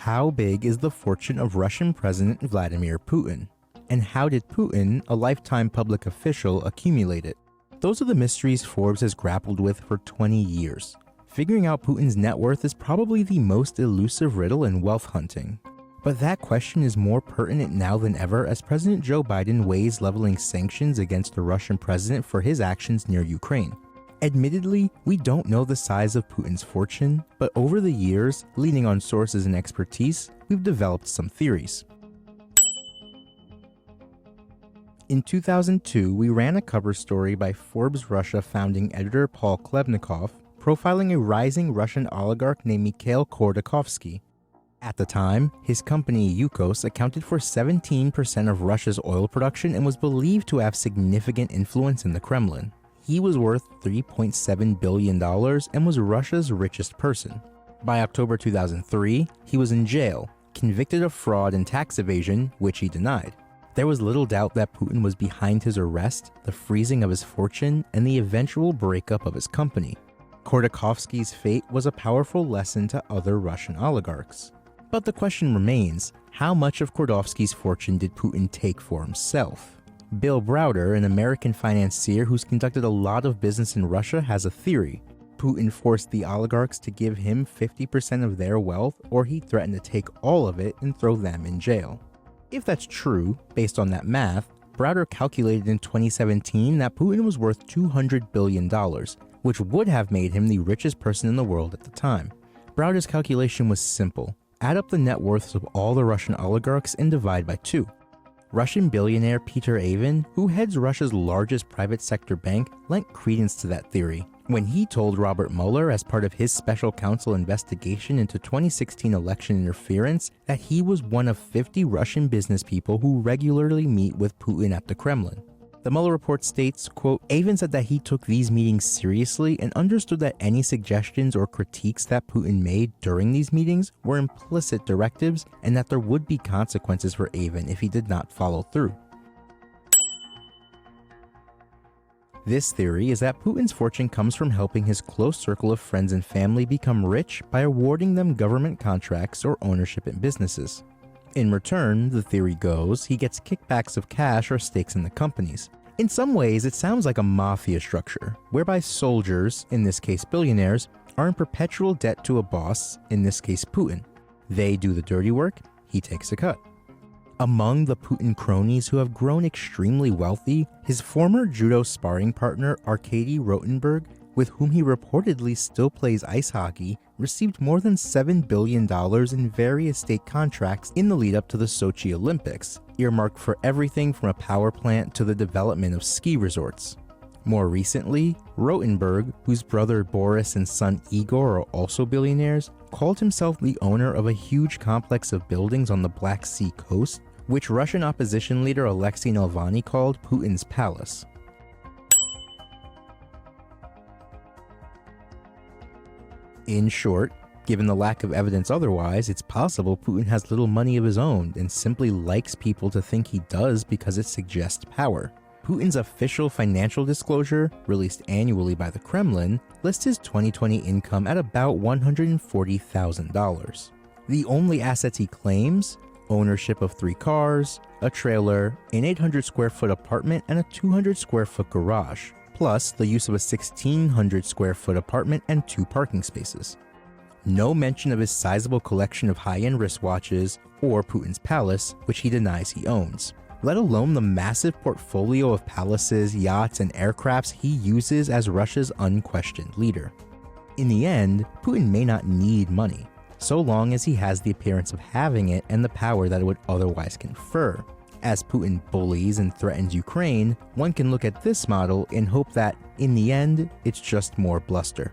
How big is the fortune of Russian President Vladimir Putin? And how did Putin, a lifetime public official, accumulate it? Those are the mysteries Forbes has grappled with for 20 years. Figuring out Putin's net worth is probably the most elusive riddle in wealth hunting. But that question is more pertinent now than ever as President Joe Biden weighs leveling sanctions against the Russian president for his actions near Ukraine. Admittedly, we don't know the size of Putin's fortune, but over the years, leaning on sources and expertise, we've developed some theories. In 2002, we ran a cover story by Forbes Russia founding editor Paul Klebnikov, profiling a rising Russian oligarch named Mikhail Khodorkovsky. At the time, his company Yukos accounted for 17% of Russia's oil production and was believed to have significant influence in the Kremlin. He was worth $3.7 billion and was Russia's richest person. By October 2003, he was in jail, convicted of fraud and tax evasion, which he denied. There was little doubt that Putin was behind his arrest, the freezing of his fortune, and the eventual breakup of his company. Khodorkovsky's fate was a powerful lesson to other Russian oligarchs. But the question remains, how much of Khodorkovsky's fortune did Putin take for himself? Bill Browder, an American financier who's conducted a lot of business in Russia, has a theory. Putin forced the oligarchs to give him 50% of their wealth, or he threatened to take all of it and throw them in jail. If that's true, based on that math, Browder calculated in 2017 that Putin was worth $200 billion, which would have made him the richest person in the world at the time. Browder's calculation was simple. Add up the net worths of all the Russian oligarchs and divide by 2. Russian billionaire Peter Avin, who heads Russia's largest private sector bank, lent credence to that theory when he told Robert Mueller as part of his special counsel investigation into 2016 election interference that he was one of 50 Russian business people who regularly meet with Putin at the Kremlin. The Mueller report states, quote, Avin said that he took these meetings seriously and understood that any suggestions or critiques that Putin made during these meetings were implicit directives and that there would be consequences for Avin if he did not follow through. This theory is that Putin's fortune comes from helping his close circle of friends and family become rich by awarding them government contracts or ownership in businesses. In return, the theory goes, he gets kickbacks of cash or stakes in the companies. In some ways, it sounds like a mafia structure, whereby soldiers, in this case billionaires, are in perpetual debt to a boss, in this case Putin. They do the dirty work, he takes a cut. Among the Putin cronies who have grown extremely wealthy, his former judo sparring partner Arkady Rotenberg, with whom he reportedly still plays ice hockey, received more than $7 billion in various state contracts in the lead up to the Sochi Olympics, earmarked for everything from a power plant to the development of ski resorts. More recently, Rotenberg, whose brother Boris and son Igor are also billionaires, called himself the owner of a huge complex of buildings on the Black Sea coast, which Russian opposition leader Alexei Navalny called Putin's palace. In short, given the lack of evidence otherwise, it's possible Putin has little money of his own and simply likes people to think he does because it suggests power. Putin's official financial disclosure, released annually by the Kremlin, lists his 2020 income at about $140,000. The only assets he claims: ownership of 3 cars, a trailer, an 800 square foot apartment, and a 200 square foot garage, plus the use of a 1,600 square foot apartment and 2 parking spaces. No mention of his sizable collection of high-end wristwatches or Putin's palace, which he denies he owns, let alone the massive portfolio of palaces, yachts, and aircrafts he uses as Russia's unquestioned leader. In the end, Putin may not need money, so long as he has the appearance of having it and the power that it would otherwise confer. As Putin bullies and threatens Ukraine, one can look at this model and hope that, in the end, it's just more bluster.